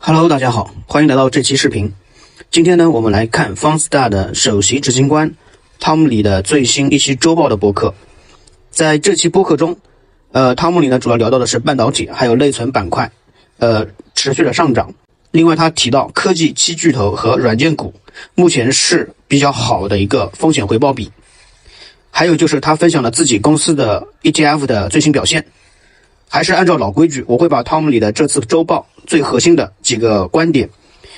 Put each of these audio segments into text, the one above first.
Hello， 大家好，欢迎来到这期视频。今天呢，我们来看 Fondstar 的首席执行官汤姆里的最新一期周报的播客。在这期播客中，汤姆里呢主要聊到的是半导体还有内存板块，持续的上涨。另外，他提到科技七巨头和软件股目前是比较好的一个风险回报比。还有就是他分享了自己公司的 ETF 的最新表现。还是按照老规矩，我会把汤姆里的这次周报最核心的几个观点，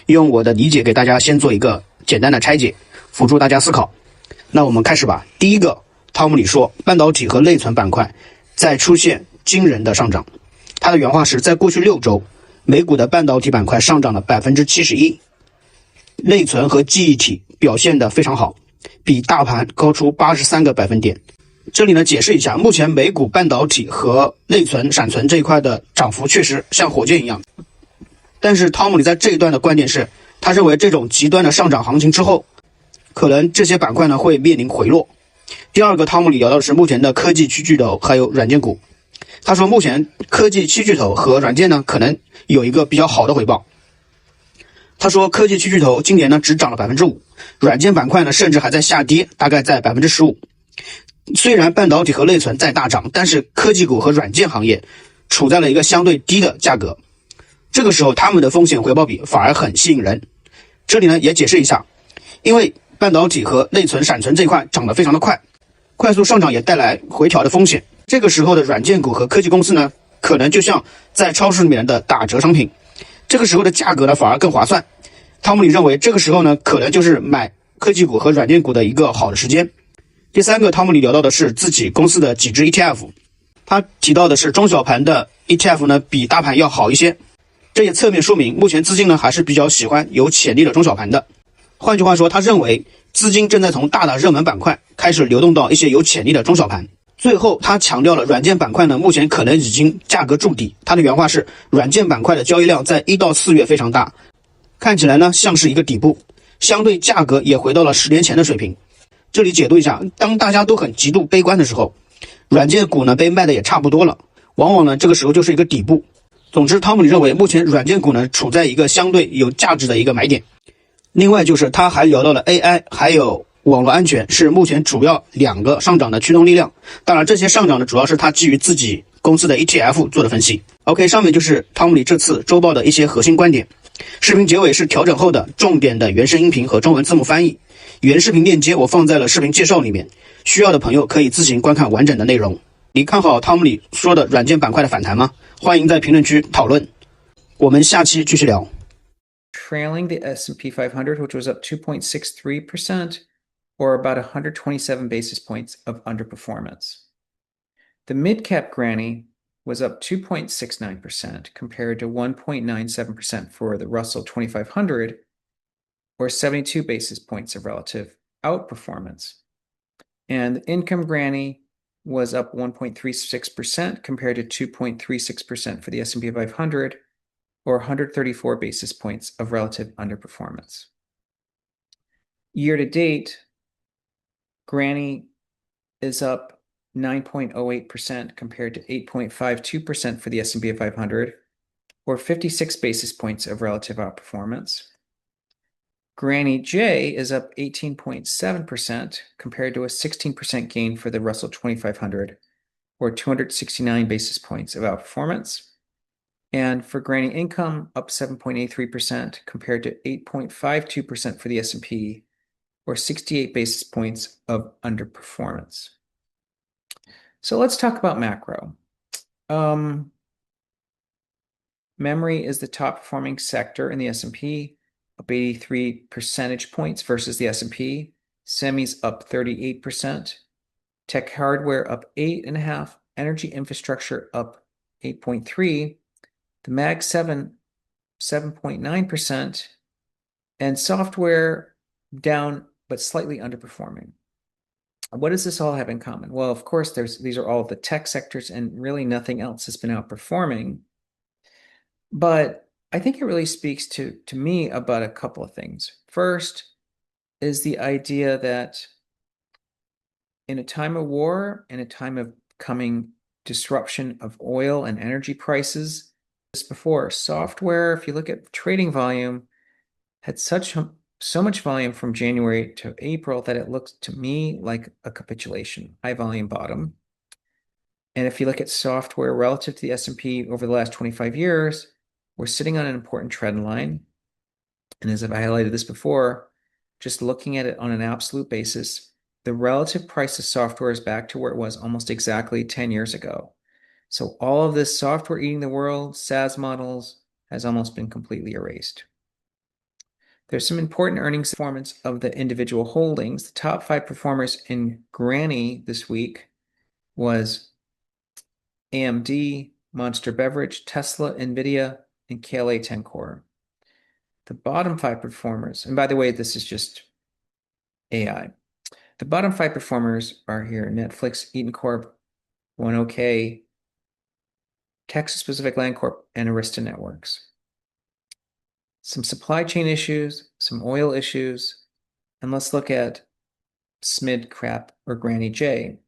用我的理解给大家先做一个简单的拆解，辅助大家思考。那我们开始吧。第一个，汤姆里说，半导体和内存板块在出现惊人的上涨。他的原话是，在过去6周，美股的半导体板块上涨了 71%， 内存和记忆体表现得非常好，比大盘高出83个百分点。这里呢解释一下，目前美股半导体和内存、闪存这一块的涨幅确实像火箭一样，但是汤姆里在这一段的观点是，他认为这种极端的上涨行情之后，可能这些板块呢会面临回落。第二个，汤姆里聊到的是目前的科技七巨头还有软件股。他说，目前科技七巨头和软件呢可能有一个比较好的回报。他说，科技七巨头今年呢只涨了 5%， 软件板块呢甚至还在下跌，大概在 15%。虽然半导体和内存在大涨，但是科技股和软件行业处在了一个相对低的价格，这个时候他们的风险回报比反而很吸引人。这里呢也解释一下，因为半导体和内存、闪存这一块涨得非常的快，快速上涨也带来回调的风险。这个时候的软件股和科技公司呢，可能就像在超市里面的打折商品，这个时候的价格呢反而更划算。汤姆里认为，这个时候呢可能就是买科技股和软件股的一个好的时间。第三个，汤姆里聊到的是自己公司的几只 ETF， 他提到的是中小盘的 ETF 呢比大盘要好一些，这也侧面说明目前资金呢还是比较喜欢有潜力的中小盘的。换句话说，他认为资金正在从大的热门板块开始流动到一些有潜力的中小盘。最后他强调了软件板块呢目前可能已经价格筑底，他的原话是，软件板块的交易量在1到4月非常大，看起来呢像是一个底部，相对价格也回到了10年前的水平。这里解读一下，当大家都很极度悲观的时候，软件股呢被卖的也差不多了，往往呢这个时候就是一个底部。总之，汤姆里认为目前软件股呢处在一个相对有价值的一个买点。另外就是他还聊到了 AI 还有网络安全是目前主要2个上涨的驱动力量。当然这些上涨呢主要是他基于自己公司的 ETF 做的分析。OK， 上面就是汤姆里这次周报的一些核心观点。视频结尾是调整后的重点的原声音频和中文字幕翻译。原视频链接我放在了视频介绍里面，需要的朋友可以自行观看完整的内容。你看好汤姆里说的软件板块的反弹吗？欢迎在评论区讨论。我们下期继续聊。Trailing the S&P 500, which was up 2.63%, or about 127 basis points of underperformance. The mid-cap granny was up 2.69% compared to 1.97% for the Russell 2500, or 72 basis points of relative outperformance. And the income granny was up 1.36% compared to 2.36% for the S&P 500, or 134 basis points of relative underperformance. Year to date, granny is up 9.08% compared to 8.52% for the S&P 500, or 56 basis points of relative outperformance. Granny J is up 18.7% compared to a 16% gain for the Russell 2500, or 269 basis points of outperformance. And for Granny Income, up 7.83% compared to 8.52% for the S&P, or 68 basis points of underperformance. So let's talk about macro. Memory is the top performing sector in the S&P, up 83 percentage points versus the S&P. Semis up 38%. Tech hardware up 8.5%. Energy infrastructure up 8.3%. The MAG7 7.9%. And software down but slightly underperforming. What does this all have in common? Well, of course, these are all the tech sectors, and really nothing else has been outperforming. But I think it really speaks to me about a couple of things. First is the idea that in a time of war, in a time of coming disruption of oil and energy prices, before, software, if you look at trading volume, had so much volume from January to April that it looks to me like a capitulation, high volume bottom. And if you look at software relative to the S&P over the last 25 years, we're sitting on an important trend line. And as I've highlighted this before, just looking at it on an absolute basis, the relative price of software is back to where it was almost exactly 10 years ago. So all of this software eating the world, SaaS models, has almost been completely erased. There's some important earnings performance of the individual holdings. The top 5 performers in Granny this week was AMD, Monster Beverage, Tesla, NVIDIA, and KLA-Tencor. The bottom 5 performers, and by the way, this is just AI. The bottom 5 performers are here: Netflix, Eaton Corp, OneOK, Texas Pacific Land Corp, and Arista Networks. Some supply chain issues, some oil issues, and let's look at SMID crap or Granny J.